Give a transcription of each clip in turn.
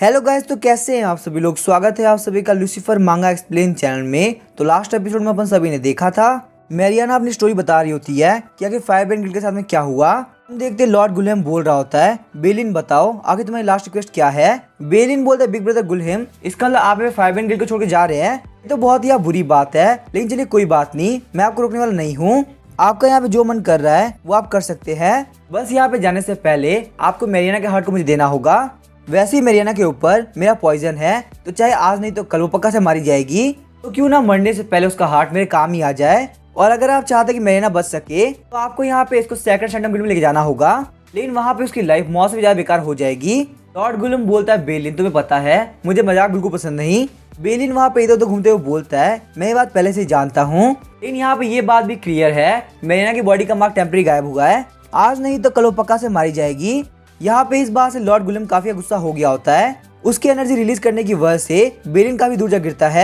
Hello guys, तो कैसे हैं आप सभी लोग। स्वागत है आप सभी का लूसीफर मांगा एक्सप्लेन चैनल में। तो लास्ट एपिसोड में अपन सभी ने देखा था मैरियाना अपनी स्टोरी बता रही होती है कि आखिर फायरबैंड गिल्ड के साथ में क्या हुआ। हम देखते लॉर्ड गुलहेम बोल रहा होता है, बेलिन बताओ आखिर तुम्हारी लास्ट रिक्वेस्ट क्या है। बेलिन बोलता है, बिग ब्रदर गुलहेम, इसका मतलब आप फायरबैंड गिल्ड को छोड़ के जा रहे हैं। ये तो बहुत ही बुरी बात है, लेकिन चलिए कोई बात नहीं, मैं आपको रोकने वाला नहीं हूँ। आपका यहाँ पे जो मन कर रहा है वो आप कर सकते हैं। बस यहाँ पे जाने से पहले आपको मैरियाना के हार्ट को मुझे देना होगा। वैसे ही मैरियाना के ऊपर मेरा पॉइजन है, तो चाहे आज नहीं तो कल वो पक्का से मारी जाएगी। तो क्यों ना मरने से पहले उसका हार्ट मेरे काम ही आ जाए। और अगर आप चाहते हैं कि मैरियाना बच सके तो आपको यहाँ पे इसको सेकंड शैंटम गिल्ड में लेके जाना होगा, लेकिन वहाँ पे उसकी लाइफ मौत से भी ज्यादा बेकार हो जाएगी। लॉर्ड गुलम बोलता है, बेलिन तुम्हें पता है मुझे मजाक बिल्कुल पसंद नहीं। बेलिन वहाँ पे इधर उधर घूमते हुए बोलता है, मैं ये बात पहले से ही जानता हूँ, लेकिन यहाँ पे ये बात भी क्लियर है मैरियाना की बॉडी का मार्क टेम्परेरी गायब हुआ है, आज नहीं तो कल वो पक्का से मारी जाएगी। यहाँ पे इस बात से लॉर्ड गुलम काफी गुस्सा हो गया होता है। उसकी एनर्जी रिलीज करने की वजह से बेलिन काफी दूर जा गिरता है।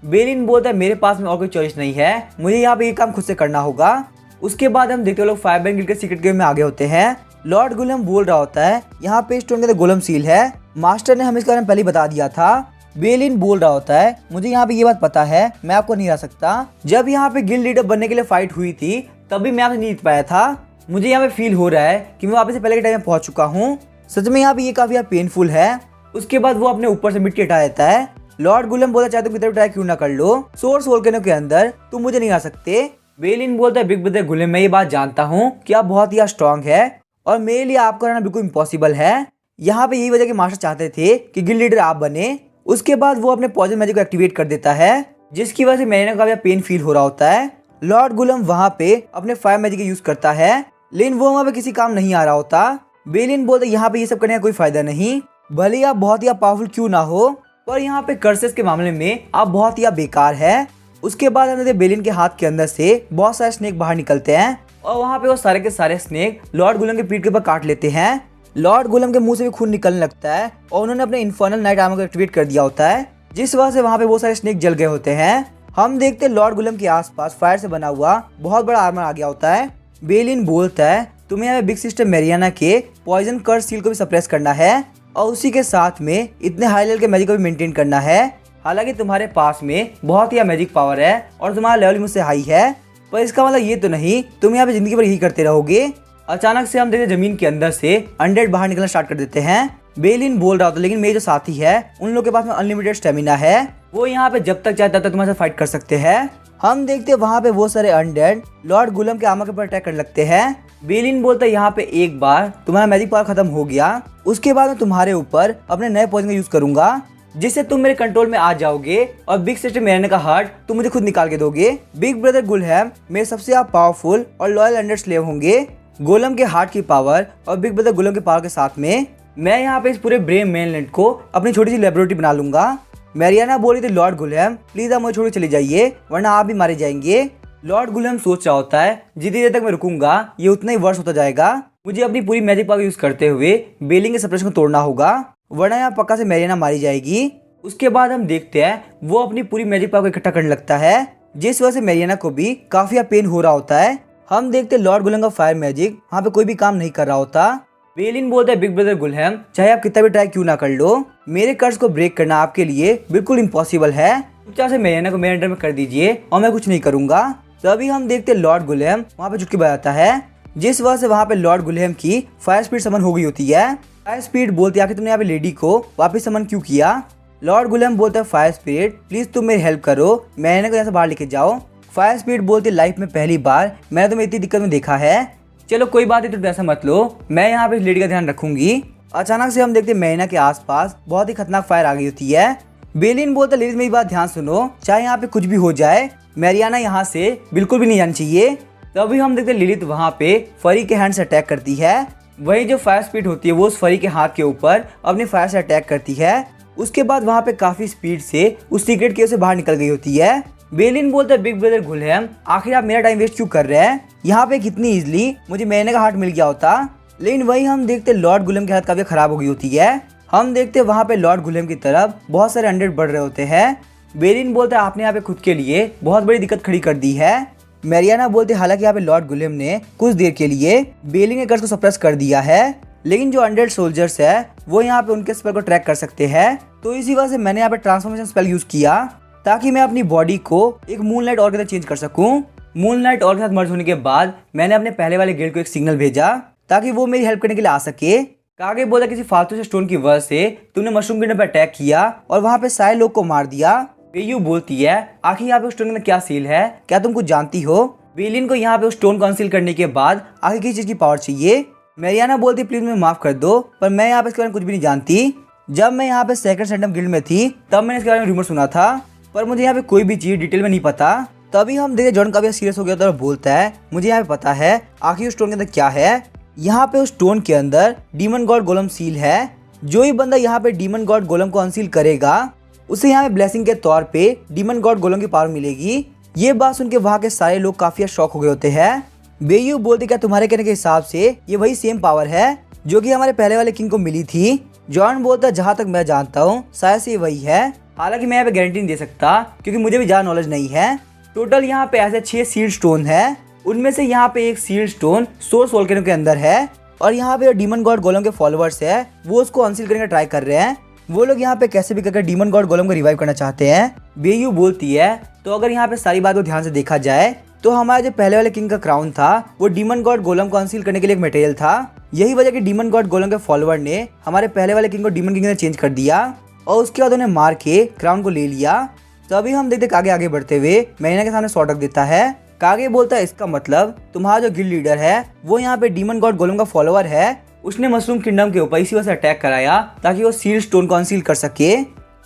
बेलिन बोलता है, मेरे पास में और कोई चॉइस नहीं है, मुझे यहाँ पे ये काम खुद से करना होगा। उसके बाद हम देखते हैं लोग फायरबैंड गिल्ड के सीक्रेट गेम में आगे होते हैं। लॉर्ड गुलम बोल रहा होता है, यहाँ पे स्टोन के अंदर गोलम सील है, मास्टर ने हमें इसके बारे में पहले बता दिया था। बेलिन बोल रहा होता है, मुझे यहाँ पे ये बात पता है, मैं आपको नहीं हरा सकता। जब यहाँ पे गिल्ड लीडर बनने के लिए फाइट हुई थी तभी मैं आपसे नहीं जीत पाया था। मुझे यहाँ पे फील हो रहा है कि मैं वापस से पहले के टाइम में पहुंच चुका हूँ। सच में यहाँ पे ये काफी पेनफुल है। उसके बाद वो अपने ऊपर से मिट्टी हटा देता है। लॉर्ड गुलम बोलता, चाहे तुम कितना ट्राई क्यों ना कर लो, सोर्स वोल्केनो के अंदर तुम मुझे नहीं आ सकते। बेलिन बोलता है, बिग ब्रदर गुलम, मैं ये बात जानता हूँ कि आप बहुत ही स्ट्रांग है और मेरे लिए आपको हराना बिल्कुल इम्पॉसिबल है। यहाँ पे यही वजह कि मास्टर चाहते थे कि गिल्ड लीडर आप बने। उसके बाद वो अपने पॉइजन मैजिक को एक्टिवेट कर देता है, जिसकी वजह से मैंने काफी पेन फील हो रहा होता है। लॉर्ड गुलम वहाँ पे अपने फायर मैजिक यूज करता है, लेकिन वो वहाँ पे किसी काम नहीं आ रहा होता। बेलिन बोलते, यहाँ पे ये सब करने का कोई फायदा नहीं, भले ही आप बहुत ही पावरफुल क्यों ना हो, पर यहाँ पे कर्सेस के मामले में आप बहुत ही बेकार है। उसके बाद हमें बेलिन के हाथ के अंदर से बहुत सारे स्नेक बाहर निकलते हैं और वहाँ पे वो सारे के सारे स्नेक लॉर्ड गुलम के पीठ के ऊपर काट लेते हैं। लॉर्ड गुलम के मुंह से भी खून निकलने लगता है और उन्होंने अपने इन्फर्नल नाइट आर्मर को एक्टिवेट कर दिया होता है, जिस वजह से वहाँ पे बहुत सारे स्नेक जल गए होते हैं। हम देखते हैं लॉर्ड गुलम के आसपास फायर से बना हुआ बहुत बड़ा आर्मर आ गया होता है। बेलिन बोलता है, तुम्हें यहाँ बिग सिस्टर मैरियाना के पॉइजन कर्स सील को भी सप्रेस करना है और उसी के साथ में इतने हाई लेवल के मैजिक को भी मेंटेन करना है। हालांकि तुम्हारे पास में बहुत ही मैजिक पावर है और तुम्हारा लेवल मुझसे हाई है, पर इसका मतलब ये तो नहीं तुम यहाँ पे जिंदगी भर यही करते रहोगे। अचानक से हम देखते जमीन के अंदर से अनडेड बाहर निकलना स्टार्ट कर देते हैं। बेलिन बोल रहा होता, लेकिन मेरे जो साथी है उन लोगों के पास में अनलिमिटेड स्टेमिना है, वो यहाँ पे जब तक चाहे तब तक तुम्हारे साथ फाइट कर सकते हैं। हम देखते हैं वहाँ पे वो सारे अनडेड लॉर्ड गुलम के आर्मर के ऊपर अटैक करने लगते हैं। बेलिन बोलता है, यहाँ पे एक बार तुम्हारा मैजिक पावर खत्म हो गया, उसके बाद मैं तुम्हारे ऊपर अपने नए पॉइजन का यूज करूंगा, जिससे तुम मेरे कंट्रोल में आ जाओगे और बिग सिस्टर मैरियाना का हार्ट तुम मुझे खुद निकाल के दोगे। बिग ब्रदर गुलहेम मेरे सबसे पावरफुल और लॉयल अनडेड स्लेव होंगे। गोलम के हार्ट की पावर और बिग ब्रदर गुलम के पावर के साथ में मैं यहाँ पे इस पूरे ब्रेन मेनलैंड को अपनी छोटी सी लेबोरेटरी बना लूंगा। मैरियाना बोली थी, लॉर्ड गुलहेम प्लीज आप मुझे छोड़ चले जाइए वरना आप भी मारे जाएंगे। लॉर्ड गुलहेम सोच रहा होता है, जितनी देर तक मैं रुकूंगा ये उतना ही वर्ष होता जाएगा, मुझे अपनी पूरी मैजिक पावर यूज करते हुए बेलिन के सप्रेशन को तोड़ना होगा वरना यहाँ पक्का से मैरियाना मारी जाएगी। उसके बाद हम देखते हैं वो अपनी पूरी मैजिक पावर को इकट्ठा करने लगता है, जिस वजह से मैरियाना को भी काफी पेन हो रहा होता है। हम देखते हैं लॉर्ड गुलम का फायर मैजिक वहाँ पे कोई भी काम नहीं कर रहा होता। बेलिन बोलता है, बिग ब्रदर गुलहेम चाहे आप कितना भी ट्राई क्यों ना कर लो, मेरे कर्ज को ब्रेक करना आपके लिए बिल्कुल इम्पॉसिबल है, चुपचाप से मैरियाना को मेरे अंडर में कर दीजिए और मैं कुछ नहीं करूंगा। तभी हम देखते हैं लॉर्ड गुलहेम वहाँ पे चुटकी बजाता है, जिस वजह से वहाँ पे लॉर्ड गुलहेम की फायर स्पीड समन हो गई होती है। फायर स्पीड बोलती है, आखिर तुमने यहाँ पे लेडी को वापस समन क्यों किया। लॉर्ड गुलहेम बोलता है, फायर स्पीड प्लीज तुम मेरी हेल्प करो, मैरियाना को यहाँ से बाहर लेके जाओ। फायर स्पीड बोलती है, लाइफ में पहली बार मैंने तुम्हें इतनी दिक्कत में देखा है, चलो कोई बात नहीं, तुम ऐसा मत लो, मैं यहाँ पे इस लेडी का ध्यान रखूंगी। अचानक से हम देखते हैं मैरियाना के आसपास बहुत ही खतरनाक फायर आ गई होती है। बेलिन बोलता है, लेडीज मेरी बात ध्यान सुनो, चाहे यहाँ पे कुछ भी हो जाए मैरियाना यहाँ से बिल्कुल भी नहीं जानी चाहिए। तभी हम देखते हैं लिलिथ वहाँ पे फरी के हैंड से अटैक करती है। वही जो फायर स्पीड होती है वो उस फरी के हाथ के ऊपर अपने फायर से अटैक करती है। उसके बाद वहाँ पे काफी स्पीड से उस सीक्रेट केव से बाहर निकल गई होती है। बेलिन बोलता है, बिग ब्रदर गुलहेम आखिर आप मेरा टाइम वेस्ट क्यों कर रहे हैं, यहाँ पे कितनी इजीली मुझे मैरियाना का हार्ट मिल गया होता। लेकिन वही हम देखते लॉर्ड गुलहेम की हालत काफी खराब हो गई होती है। हम देखते वहाँ पे लॉर्ड गुलहेम की तरफ बहुत सारे अनडेड बढ़ रहे होते हैं। बेलिन बोलता है, आपने यहाँ पे खुद के लिए बहुत बड़ी दिक्कत खड़ी कर दी है। मैरियाना बोलते, हालांकि यहाँ पे लॉर्ड गुलहेम ने कुछ देर के लिए बेलिन के कर्ज को सप्रेस कर दिया है, लेकिन जो अनडेड सोल्जर्स है वो यहाँ पे उनके स्पेल को ट्रैक कर सकते हैं। तो इसी वजह से मैंने यहाँ पे ट्रांसफॉर्मेशन स्पेल यूज किया ताकि मैं अपनी बॉडी को एक मूनलाइट ऑर्ब के अंदर चेंज कर सकूं। मूनलाइट ऑर्ब के साथ मर्ज होने के बाद मैंने अपने पहले वाले गिल्ड को एक सिग्नल भेजा ताकि वो मेरी हेल्प करने के लिए आ सके। कागे बोला किसी फालतू से स्टोन की वजह से तुमने मशरूम किंगडम पर अटैक किया और वहाँ पे सारे लोग को मार दिया। बेयू बोलती है आखिर यहाँ पे उस स्टोन में क्या सील है, क्या तुम कुछ जानती हो? बेलिन को यहाँ पे उस स्टोन को अनसील करने के बाद आखिर किस चीज की पावर चाहिए? मैरियाना बोलती प्लीज मुझे माफ कर दो, पर मैं यहाँ पे इसके बारे में कुछ भी नहीं जानती। जब मैं यहाँ पे सेकंड सैंटम गिल्ड में थी तब मैंने इसके बारे में रूमर सुना था, पर मुझे यहाँ पे कोई भी चीज डिटेल में नहीं पता। तभी हम देखे जॉन काफी सीरियस हो गया था और बोलता है मुझे यहाँ पे पता है आखिर उस स्टोन के अंदर क्या है। यहाँ पे उस स्टोन के अंदर डीमन गॉड गोलम सील है। जो ही बंदा यहाँ पे डीमन गॉड गोलम को अनसील करेगा उसे यहाँ पे ब्लेसिंग के तौर पे डीमन गॉड गोलम की पावर मिलेगी। ये बात सुन के वहाँ के सारे लोग काफी शॉक हो गए होते हैं। बेयू बोलते क्या तुम्हारे कहने के हिसाब से ये वही सेम पावर है जो कि हमारे पहले वाले किंग को मिली थी? जॉन बोलता जहाँ तक मैं जानता हूँ शायद से वही है, हालांकि मैं यहाँ पे गारंटी नहीं दे सकता क्योंकि मुझे भी ज्यादा नॉलेज नहीं है। टोटल यहाँ पे ऐसे 6 सील्ड स्टोन है, उनमें से यहाँ पे एक सील्ड स्टोन सोर्स वोल्केनो के अंदर है और यहाँ पे डीमन गॉड गोलम के फॉलोअर्स है वो उसको अनसील करने का ट्राई कर रहे हैं। वो लोग यहाँ पे कैसे भी करके डीमन गॉड गोलम को रिवाइव करना चाहते हैं। बेयू बोलती है तो अगर यहाँ पे सारी बात को ध्यान से देखा जाए तो हमारा जो पहले वाले किंग का क्राउन था वो डीमन गॉड गोलम को अनसील करने के लिए एक मटेरियल था। यही वजह कि डीमन गॉड गोलम के फॉलोअर ने हमारे पहले वाले किंग को डीमन किंग में चेंज कर दिया और उसके बाद उन्हें मार के क्राउन को ले लिया। तभी हम देखते कागे आगे बढ़ते हुए मैरियाना के सामने सॉर्ट रख देता है। कागे बोलता है इसका मतलब तुम्हारा जो गिल्ड लीडर है वो यहाँ पे डीमन गॉड गोलम का फॉलोअर है, उसने मशरूम किंगडम के ऊपर इसी वजह से अटैक कराया ताकि वो सील स्टोन को अनसील कर सके।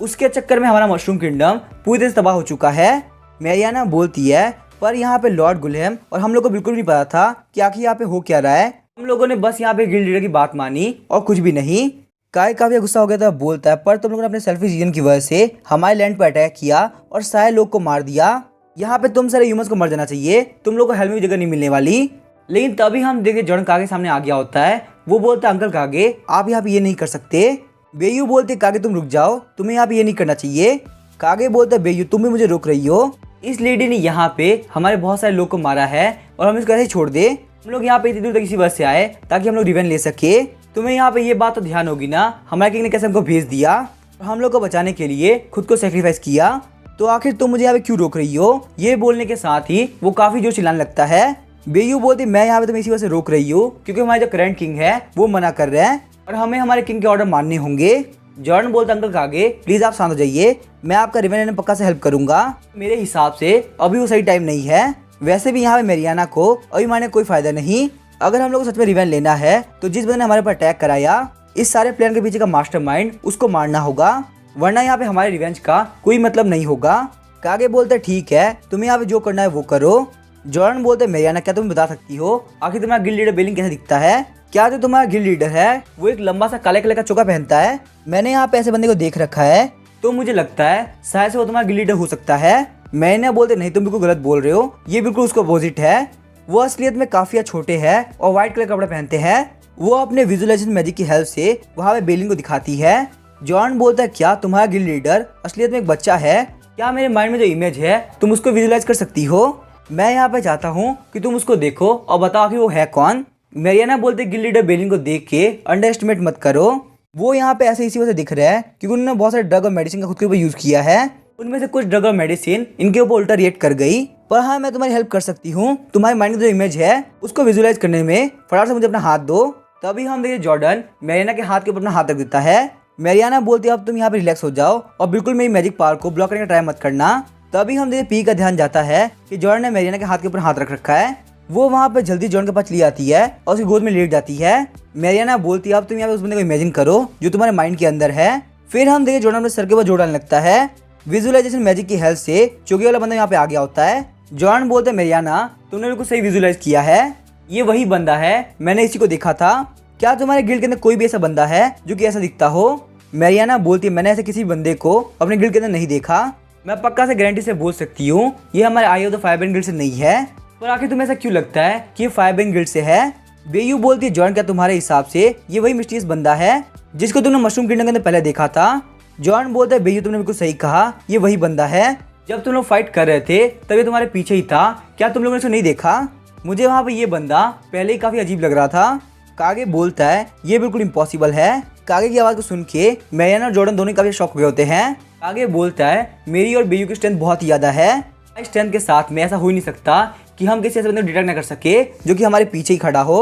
उसके चक्कर में हमारा मशरूम किंगडम पूरी तरह से तबाह हो चुका है। मैरियाना बोलती है पर यहाँ पे लॉर्ड गुलहम और हम लोग को बिल्कुल नहीं पता था कि आखिर यहाँ पे हो क्या रहा है। हम लोगों ने बस यहाँ पे गिल्ड लीडर की बात मानी और कुछ भी नहीं। काई काफी गुस्सा हो गया था, बोलता है पर तुम लोगों ने अपने सेल्फिश रीजन की वजह से हमारे लैंड पर अटैक किया और सारे लोग को मार दिया। यहाँ पे तुम सारे ह्यूमंस को मर जाना चाहिए, तुम लोग को हेल्प में भी जगह नहीं मिलने वाली। लेकिन तभी हम देखे जॉन कागे सामने आ गया होता है। वो बोलता है अंकल कागे आप यहाँ पे ये नहीं कर सकते। बेयू बोलते कागे तुम रुक जाओ, तुम्हें यहाँ पे ये नहीं करना चाहिए। कागे बोलता है बेयू तुम भी मुझे रोक रही हो, इस लेडी ने यहाँ पे हमारे बहुत सारे लोग को मारा है और हम इसको ऐसे छोड़ दे। हम लोग यहाँ पे इतनी दूर तक इसी वजह से आए ताकि हम लोग रिवेंज ले सके। तुम्हें यहाँ पे ये बात तो ध्यान होगी ना हमारे किंग ने कैसे हमको भेज दिया और हम लोग को बचाने के लिए खुद को सेक्रीफाइस किया, तो आखिर तुम मुझे यहाँ पे क्यों रोक रही हो? ये बोलने के साथ ही वो काफी जोर चिल्लाने लगता है। बेयू बोलती मैं यहाँ पे तुम्हें इसी वजह से रोक रही हूँ क्योंकि हमारे जो करंट किंग है वो मना कर रहे हैं और हमें हमारे किंग के ऑर्डर मानने होंगे। जॉर्डन बोलता अंकल कागे प्लीज आप शांत हो जाइए, मैं आपका रिवेंज लेने पक्का से हेल्प करूंगा। मेरे हिसाब से अभी वो सही टाइम नहीं है। वैसे भी यहाँ पे मैरियाना को अभी मारने कोई फायदा नहीं। अगर हम लोग को सच में रिवेंज लेना है तो जिस बंदे ने हमारे पर अटैक कराया इस सारे प्लान के पीछे का मास्टरमाइंड उसको मारना होगा, वरना यहाँ पे हमारे रिवेंज का कोई मतलब नहीं होगा। कागे बोलते ठीक है तुम्हें यहाँ पे जो करना है वो करो। जॉर्डन बोलते मैरियाना क्या तुम बता सकती हो आखिर तुम्हारा गिल्ड लीडर बेलिंग कैसे दिखता है? क्या जो तुम्हारा गिल्ड लीडर है वो एक लंबा सा काले कलर का चोगा पहनता है? मैंने यहाँ पे ऐसे बंदे को देख रखा है तो मुझे लगता है शायद से वो तुम्हारा गिल्ड लीडर हो सकता है। मैंने बोलते नहीं तुम बिल्कुल गलत बोल रहे हो, ये बिल्कुल उसको अपोजिट है। वो असलियत में काफी छोटे हैं और व्हाइट कलर कपड़े पहनते हैं। वो अपने विजुअलाइजेशन मैजिक की हेल्प से वहाँ पे बेलिंग को दिखाती है। जॉन बोलता है क्या तुम्हारा गिल्ड लीडर असलियत में एक बच्चा है? क्या मेरे माइंड में जो इमेज है तुम उसको विजुअलाइज कर सकती हो? मैं यहाँ पे चाहता हूँ कि तुम उसको देखो और बताओ कि वो है कौन। मैरियाना बोलते गिल्ड लीडर बेलिंग को देख के अंडर एस्टिमेट मत करो, वो यहाँ पे ऐसे इसी वजह से दिख रहा है क्योंकि उन्होंने बहुत सारे ड्रग और मेडिसिन का खुद के ऊपर यूज किया है। उनमें से कुछ ड्रग और मेडिसिन इनके ऊपर उल्टा रिएक्ट कर गई। पर हाँ मैं तुम्हारी हेल्प कर सकती हूँ, तुम्हारे माइंड में जो इमेज है उसको विजुअलाइज करने में फटाफट से मुझे अपना हाथ दो। तभी हम देखिए जॉर्डन मैरियाना के हाथ के ऊपर अपना हाथ रख देता है। मैरियाना बोलती है अब तुम यहाँ पे रिलैक्स हो जाओ और बिल्कुल मेरी मैजिक पावर को ब्लॉक करने का ट्राई मत करना। तभी हम देखिए पी का ध्यान जाता है कि जॉर्डन ने मैरियाना के हाथ के ऊपर हाथ रख रखा है। वो वहाँ पे जल्दी जॉर्डन के पास चली आती है और उसकी गोद में लेट जाती है। मैरियाना बोलती है अब तुम यहाँ पे उस बंदे को इमेजिन करो जो तुम्हारे माइंड के अंदर है। फिर हम देखिए जॉर्डन अपने सर के ऊपर जोर डालने लगता है। विजुअलाइजेशन मैजिक की हेल्प से चौकी वाला बंदा यहाँ पे आ गया होता है। जॉर्डन बोलते हैं मैरियाना तुमने बिल्कुल सही विजुअलाइज किया है, ये वही बंदा है, मैंने इसी को देखा था। क्या तुम्हारे गिल्ड के अंदर कोई भी ऐसा बंदा है जो कि ऐसा दिखता हो? मैरियाना बोलती है मैंने ऐसे किसी बंदे को अपने गिल्ड के अंदर नहीं देखा। मैं पक्का से गारंटी से बोल सकती हूँ ये हमारे आई ऑफ द फायरबेंड गिल्ड से नहीं है। पर आखिर तुम्हें ऐसा क्यों लगता है कि ये फायरबेंड गिल्ड से है? बेयू बोलती है जॉन क्या तुम्हारे हिसाब से ये वही मिस्टीरियस बंदा है जिसको तुमने मशरूम किंगडम के अंदर पहले देखा था? जॉन बोलता है बेयू तुमने बिल्कुल सही कहा, ये वही बंदा है। जब तुम लोग फाइट कर रहे थे तब ये तुम्हारे पीछे ही था, क्या तुम लोगों ने इसको नहीं देखा? मुझे वहाँ पे ये बंदा पहले ही काफी अजीब लग रहा था। कागे बोलता है ये बिल्कुल इम्पॉसिबल है। कागे की आवाज़ को सुन के मैरियाना और जॉर्डन दोनों काफी शॉक हुए होते हैं। कागे बोलता है मेरी और बेयू की स्ट्रेंथ बहुत ही ज़्यादा है। इस स्ट्रेंथ के साथ में ऐसा हो ही नहीं सकता कि हम किसी ऐसे बंदे को डिटेक्ट ना कर सके जो कि हमारे पीछे ही खड़ा हो।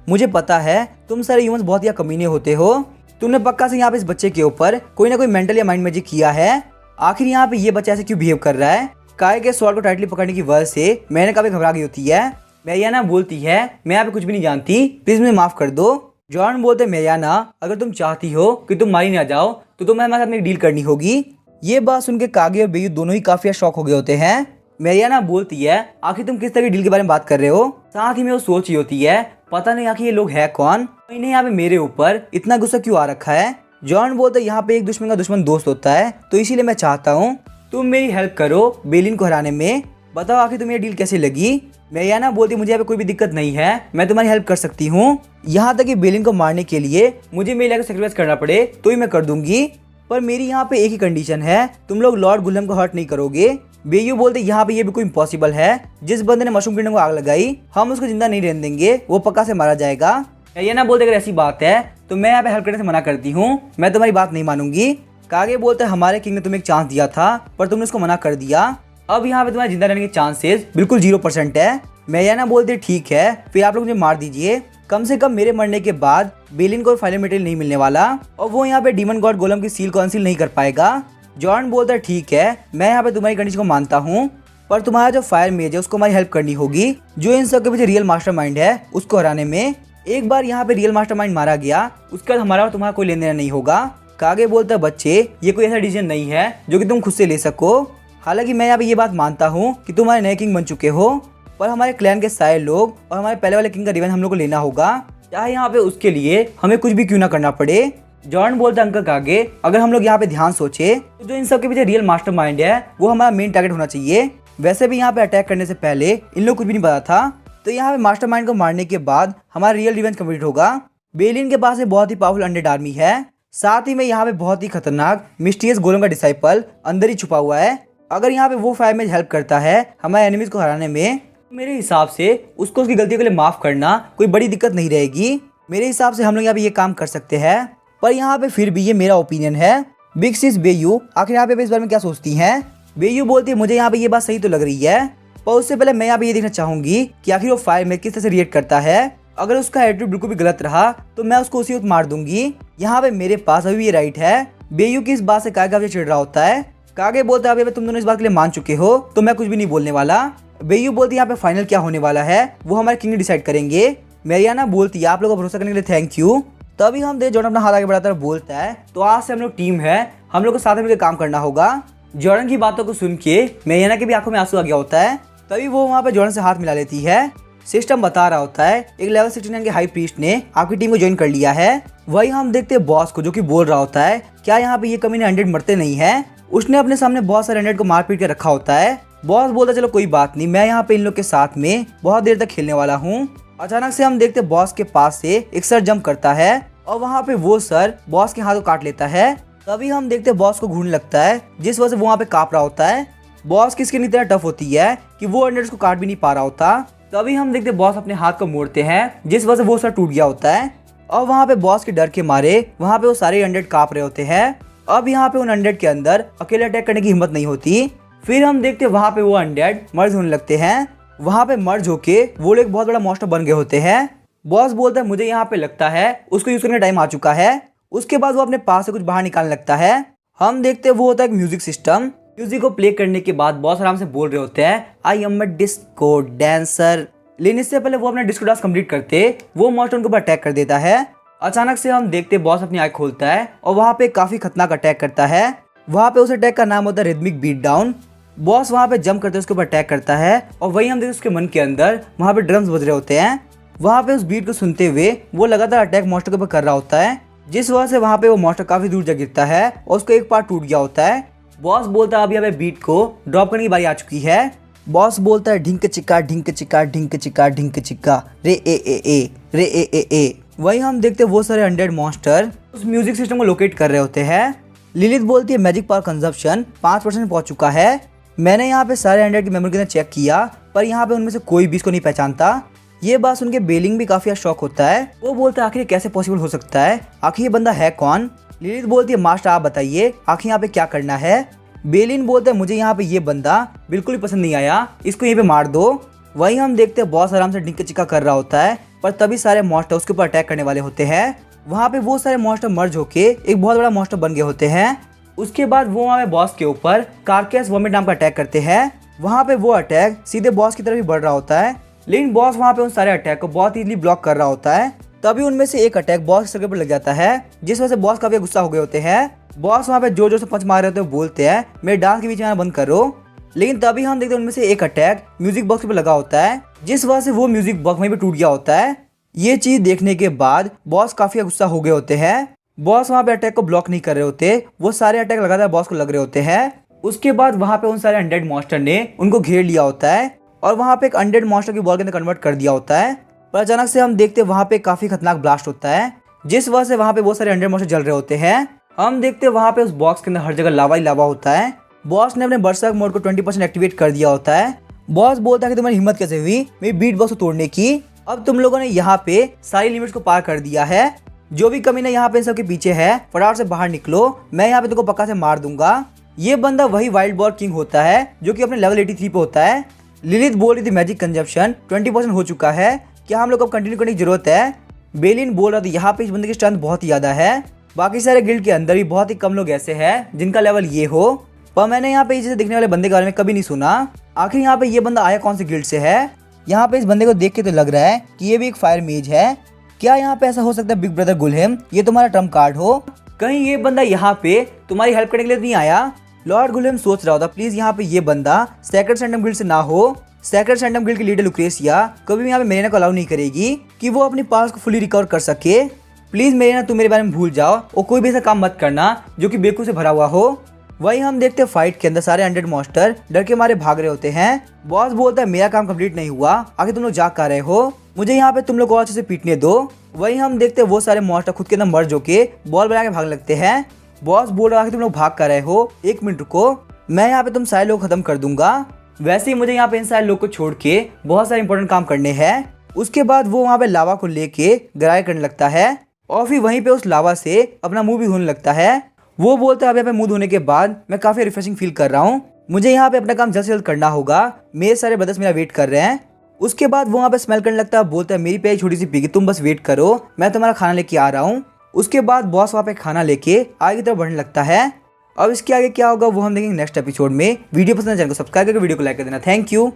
मुझे पता है तुम सारे ह्यूमंस बहुत ही कमीने होते हो। तुमने पक्का से यहाँ पे इस बच्चे के ऊपर कोई ना कोई मेंटल या माइंड मैजिक किया है। आखिर यहाँ पे ये बच्चा ऐसे क्यों बिहेव कर रहा है। कागे के स्वॉर्ड को टाइटली पकड़ने की वजह से मैंने काफी घबरा गई होती है। मैरियाना बोलती है मैं यहाँ पे कुछ भी नहीं जानती, प्लीज मुझे माफ कर दो। जॉर्डन बोलते मैरियाना अगर तुम चाहती हो कि तुम मारी ना जाओ तो तुम्हें हमारे साथ में डील करनी होगी। ये बात सुन के कागे और बेयू दोनों ही काफी शॉक हो गए होते हैं। मैरियाना बोलती है आखिर तुम किस तरह की डील के बारे में बात कर रहे हो। साथ ही में वो सोच रही होती है पता नहीं आखिर ये लोग है कौन, इन्हें यहाँ पे मेरे ऊपर इतना गुस्सा क्यों आ रखा है। जॉन बोलता है यहाँ पे एक दुश्मन का दुश्मन दोस्त होता है, तो इसीलिए मैं चाहता हूँ तुम मेरी हेल्प करो बेलिन को हराने में। बताओ आखिर तुम्हें ये डील कैसे लगी। मैरियाना बोलती मुझे यहाँ पे कोई भी दिक्कत नहीं है, मैं तुम्हारी हेल्प कर सकती हूँ। यहाँ तक कि बेलिन को मारने के लिए मुझे मेरे को सेक्रीफाइस करना पड़े तो ही मैं कर दूंगी, पर मेरी यहाँ पे एक ही कंडीशन है, तुम लोग लॉर्ड गुल्लम को हर्ट नहीं करोगे। बेयू बोलते यहाँ पे ये बिल्कुल इम्पॉसिबल है। जिस बंदे ने मशरूम किंगडम को आग लगाई हम उसको जिंदा नहीं रहने देंगे, वो पक्का से मारा जाएगा। मैरियाना बोलते अगर ऐसी बात है तो मैं यहाँ पे हेल्प करने से मना करती हूँ, मैं तुम्हारी बात नहीं मानूंगी। कागे बोलते हमारे किंग ने तुम्हें एक चांस दिया था पर तुमने उसको मना कर दिया, अब यहाँ पे तुम्हारे जिंदा रहने के चांसेस बिल्कुल 0% है। मैरियाना बोलते ठीक है फिर आप लोग मुझे मार दीजिए, कम से कम मेरे मरने के बाद बेलिन को फाइनल मटेरियल नहीं मिलने वाला और वो यहाँ पे डीमन गॉड गोलम की सील को अनसील नहीं कर पाएगा। जॉन बोलता है ठीक है मैं यहाँ पे तुम्हारी कंडीशन को मानता हूँ, पर तुम्हारा जो फायर मेज है उसको हमारी हेल्प करनी होगी, जो इन सब के पीछे रियल मास्टरमाइंड है उसको हराने में। एक बार यहाँ पे रियल मास्टरमाइंड मारा गया उसके बाद हमारा और तुम्हारा कोई लेन देना नहीं होगा। कागे बोलता है बच्चे ये कोई ऐसा डिसीजन नहीं है जो कि तुम खुद से ले सको। हालांकि मैं यहाँ पे ये बात मानता हूँ कि तुम हमारे नए किंग बन चुके हो, पर हमारे क्लैन के सारे लोग और हमारे पहले वाले किंग का रिवेंज हम लोग को लेना होगा, चाहे यहाँ पे उसके लिए हमें कुछ भी क्यों ना करना पड़े। जॉन बोलता है अंकल कागे अगर हम लोग यहाँ पे ध्यान सोचे तो जो इन सब के पीछे रियल मास्टरमाइंड है वो हमारा मेन टारगेट होना चाहिए। वैसे भी यहाँ पे अटैक करने से पहले इन लोग कुछ भी नहीं पता था, तो यहाँ पे मास्टरमाइंड को मारने के बाद हमारा रियल रिवेंज कंप्लीट होगा। बेलिन के पास एक बहुत ही पावरफुल अनडेड आर्मी है, साथ ही में यहाँ पे बहुत ही खतरनाक मिस्टीरियस गोलम का डिसाइपल अंदर ही छुपा हुआ है। अगर यहाँ पे वो फायर मेज हेल्प करता है हमारे एनिमीज को हराने में, मेरे हिसाब से उसको उसकी गलती के लिए माफ करना कोई बड़ी दिक्कत नहीं रहेगी। मेरे हिसाब से हम लोग यहाँ पे ये काम कर सकते हैं, पर यहाँ पे फिर भी ये मेरा ओपिनियन है। बिग सिस बेयू आखिर यहाँ पे इस बारे में क्या सोचती हैं। बेयू बोलती है मुझे यहाँ पे ये बात सही तो लग रही है, पर उससे पहले मैं यहाँ पे ये देखना चाहूंगी कि आखिर वो फायर में किस तरह से रिएक्ट करता है। अगर उसका एटीट्यूड बिल्कुल भी गलत रहा तो मैं उसको उसी वक्त मार दूंगी। यहाँ पे मेरे पास अभी ये राइट है। बेयू की इस बात से कागे चिढ़ रहा होता है। कागे बोलता है अभी तुम दोनों इस बात के लिए मान चुके हो तो मैं कुछ भी नहीं बोलने वाला। बेयू बोलती है यहाँ पे फाइनल क्या होने वाला है वो हमारे किंग डिसाइड करेंगे। मैरियाना बोलती है आप लोगों को भरोसा करने के लिए थैंक यू। तभी हम देख जॉर्डन अपना हाथ आगे बढ़ाता बोलता है तो आज से हम लोग टीम है, हम लोग को साथ में मिलकर काम करना होगा। जॉर्डन की बातों को सुन के मैरियाना के भी आंखों में आंसू आ गया होता है। तभी वो वहाँ पे जॉर्डन से हाथ मिला लेती है। सिस्टम बता रहा होता है एक लेवल 69 के हाई प्रीस्ट ने आपकी टीम को ज्वाइन कर लिया है। वही हम देखते हैं बॉस को जो कि बोल रहा होता है क्या यहाँ पे ये कमीने 100 मरते नहीं है। उसने अपने सामने बहुत सारे 100 को मार पीट के रखा होता है। बॉस बोलता चलो कोई बात नहीं, मैं यहाँ पे इन लोग के साथ में बहुत देर तक खेलने वाला हूँ। अचानक से हम देखते बॉस के पास से एक सर जंप करता है और वहाँ पे वो सर बॉस के हाथ को काट लेता है। तभी हम देखते बॉस को घूरने लगता है, जिस वजह से वो वहाँ पे कांप रहा होता है। बॉस की स्किन इतना टफ होती है कि वो 100 को काट भी नहीं पा रहा होता। तभी हम देखते बॉस अपने हाथ को मोड़ते हैं, जिस वजह से वो सर टूट गया होता है और वहाँ पे बॉस के डर के मारे वहाँ पे वो सारे 100 कांप रहे होते हैं। अब यहाँ पे उन 100 के अंदर अकेले अटैक करने की हिम्मत नहीं होती। फिर हम देखते वहाँ पे वो 100 मर्ज होने लगते हैं। वहाँ पे मर्ज होके वो लोग बहुत बड़ा मॉन्स्टर बन गए होते हैं। बॉस बोलता है मुझे यहाँ पे लगता है उसको यूज करने का टाइम आ चुका है। उसके बाद वो अपने पास से कुछ बाहर निकालने लगता है। हम देखते वो होता है एक म्यूजिक सिस्टम। म्यूजिक को प्ले करने के बाद बॉस आराम से बोल रहे होते हैं I am a disco dancer. लेकिन इससे पहले वो अपना डिस्को डांस कंप्लीट करते वो मॉन्स्टर उनके ऊपर अटैक कर देता है। अचानक से हम देखते बॉस अपनी आँख खोलता है और वहाँ पे काफी खतरनाक अटैक करता है। वहाँ पे उस अटैक का नाम होता है रिदमिक बीट डाउन। बॉस वहाँ पे जंप करते उसके ऊपर अटैक करता है और वही हम देखते उसके मन के अंदर वहाँ पे ड्रम्स बज रहे होते हैं। वहाँ पे उस बीट को सुनते हुए वो लगातार अटैक मॉन्स्टर के ऊपर कर रहा होता है, जिस वजह से वहाँ पे वो मॉन्स्टर काफी दूर जा गिरता है और उसका एक पार्ट टूट गया होता है। बॉस बोलता है अब यहाँ पे बीट को ड्रॉप करने की बारी आ चुकी है। बॉस बोलता है ढिंक चिक्का ढिंक चिक्का ढिंक चिक्का ढिंक चिक्का रे ए रे ए। वही हम देखते वो सारे 100 मॉन्स्टर उस म्यूजिक सिस्टम को लोकेट कर रहे होते हैं। लिलिथ बोलती है मैजिक पावर कंजप्शन 5% पहुंच चुका है। मैंने यहाँ पे सारे 100 की मेमोरी के अंदर चेक किया, पर यहाँ पे उनमें से कोई भी इसको नहीं पहचानता। ये बात सुन के बेलिंग भी काफी शॉक होता है। वो बोलता है आखिर ये कैसे पॉसिबल हो सकता है, आखिर ये बंदा है कौन। लिलिथ बोलती है मास्टर आप बताइए आखिर यहाँ पे क्या करना है। बेलिन बोलता है मुझे यहाँ पे ये बंदा बिल्कुल ही पसंद नहीं आया, इसको यहीं पे मार दो। वहीं हम देखते हैं बॉस आराम से ढिंका चिक्का कर रहा होता है, पर तभी सारे मॉन्स्टर उसके ऊपर अटैक करने वाले होते हैं। वहाँ पे वो सारे मॉन्स्टर मर्ज होके एक बहुत बड़ा मॉन्स्टर बन गए होते हैं। उसके बाद वो वहाँ पे बॉस के ऊपर कार्केस वोमिट नाम का अटैक करते हैं। वहाँ पे वो अटैक सीधे बॉस की तरफ ही बढ़ रहा होता है, लेकिन बॉस वहाँ पे उन सारे अटैक को बहुत इजीली ब्लॉक कर रहा होता है। तभी उनमें से एक अटैक बॉस के सर पर लग जाता है, जिस वजह से बॉस काफी गुस्सा हो गए होते हैं। बॉस वहाँ पे जोर जोर से पंच मार रहे होते हैं, बोलते हैं मेरे डांस के बीच में आना बंद करो। लेकिन तभी हम देखते हैं उनमें से एक अटैक म्यूजिक बॉक्स पे लगा होता है, जिस वजह से वो म्यूजिक बॉक्स वहीं पे टूट गया होता है। ये चीज देखने के बाद बॉस काफी गुस्सा हो गए होते हैं। बॉस वहाँ पे अटैक को ब्लॉक नहीं कर रहे होते, वो सारे अटैक लगातार बॉस को लग रहे होते हैं। उसके बाद वहाँ पे उन सारे अनडेड मॉन्स्टर ने उनको घेर लिया होता है और वहाँ पे एक अनडेड मॉन्स्टर की बॉल के अंदर कन्वर्ट कर दिया होता है। पर अचानक से हम देखते हैं वहाँ पे काफी खतरनाक ब्लास्ट होता है, जिस वजह से वहाँ पे बहुत सारे अनडेड मॉन्स्टर जल रहे होते हैं। हम देखते हैं वहाँ पे उस बॉक्स के अंदर हर जगह लावा ही लावा होता है। बॉस ने अपने बरसात मोड को 20% एक्टिवेट कर दिया होता है। बॉस बोलता है कि तुम्हारी हिम्मत कैसे हुई मेरी बीट बॉक्स को तोड़ने की, अब तुम लोगों ने यहाँ पे सारी लिमिट्स को पार कर दिया है। जो भी कमीना यहाँ पे इन सबके पीछे है फटाफट से बाहर निकलो, मैं यहाँ पे तुमको पक्का से मार दूंगा। ये बंदा वही वाइल्ड बॉल किंग होता है जो कि अपने लेवल 83 पे होता है। लिलिथ बोल रही थी मैजिक कंजप्शन 20% हो चुका है, क्या हम लोग अब कंटिन्यू करने की जरूरत है। बेलिन बोल रहा था यहाँ पे इस बंदे की स्ट्रेंथ बहुत ही ज्यादा है, बाकी सारे गिल्ड के अंदर भी बहुत ही कम लोग ऐसे हैं जिनका लेवल ये हो, पर मैंने यहाँ पे जैसे दिखने वाले बंदे के बारे में कभी नहीं सुना। आखिर यहाँ पे ये बंदा आया कौन से गिल्ड से है। यहाँ पे इस बंदे को देख के तो लग रहा है कि ये भी एक फायर मेज है। क्या यहाँ पे ऐसा हो सकता है बिग ब्रदर गुलहेम ये तुम्हारा ट्रम्प कार्ड हो, कहीं ये बंदा यहाँ पे तुम्हारी हेल्प करने के लिए नहीं आया। लॉर्ड गुलहेम सोच रहा होता प्लीज यहाँ पे ये बंदा सेक्रेट सैंडम गिल्ड से ना हो। सेक्रेट सैंडम गिल्ड की लीडर लुक्रेसिया कभी भी यहाँ पे मेरिना को अलाउ नहीं करेगी कि वो अपनी पावर्स को फुली रिकवर कर सके। प्लीज मेरिना तुम मेरे बारे में भूल जाओ और कोई भी ऐसा काम मत करना जो कि बेवकूफ से भरा हुआ हो। वही हम देखते हैं फाइट के अंदर सारे अनडेड मॉन्स्टर डर के मारे भाग रहे होते हैं। बॉस बोलता है मेरा काम कंप्लीट नहीं हुआ, आखिर तुम लोग जाग कर रहे हो, मुझे यहाँ पे तुम लोग को अच्छे से पीटने दो। वही हम देखते हैं वो सारे मॉन्स्टर खुद के अंदर मर्ज होके बॉल बना के भाग लगते हैं। बॉस बोल रहा है तुम लोग भाग कर रहे हो, एक मिनट रुको, मैं यहाँ पे तुम सारे लोग खत्म कर दूंगा। वैसे ही मुझे यहाँ पे इन सारे लोग को छोड़ के बहुत सारे इंपॉर्टेंट काम करने हैं। उसके बाद वो वहाँ पे लावा को लेके गराई करने लगता है और फिर वहीं पे उस लावा से अपना मुंह भी धोने लगता है। वो बोलता है अब यहाँ पे मुंह धोने के बाद मैं काफी रिफ्रेशिंग फील कर रहा हूँ, मुझे यहाँ पे अपना काम जल्द से जल्द करना होगा, मेरे सारे ब्रदर्स मेरा वेट कर रहे हैं। उसके बाद वो वहाँ पे स्मेल करने लगता है, बोलता है मेरी प्यारी छोटी सी पिगी तुम बस वेट करो, मैं तुम्हारा खाना लेके आ रहा हूँ। उसके बाद बॉस वहाँ पे खाना लेके आगे की तरफ बढ़ने लगता है। अब इसके आगे क्या होगा वो हम देखेंगे नेक्स्ट एपिसोड में। वीडियो पसंद है चैनल को सब्सक्राइब करके वीडियो को लाइक कर देना। Thank you.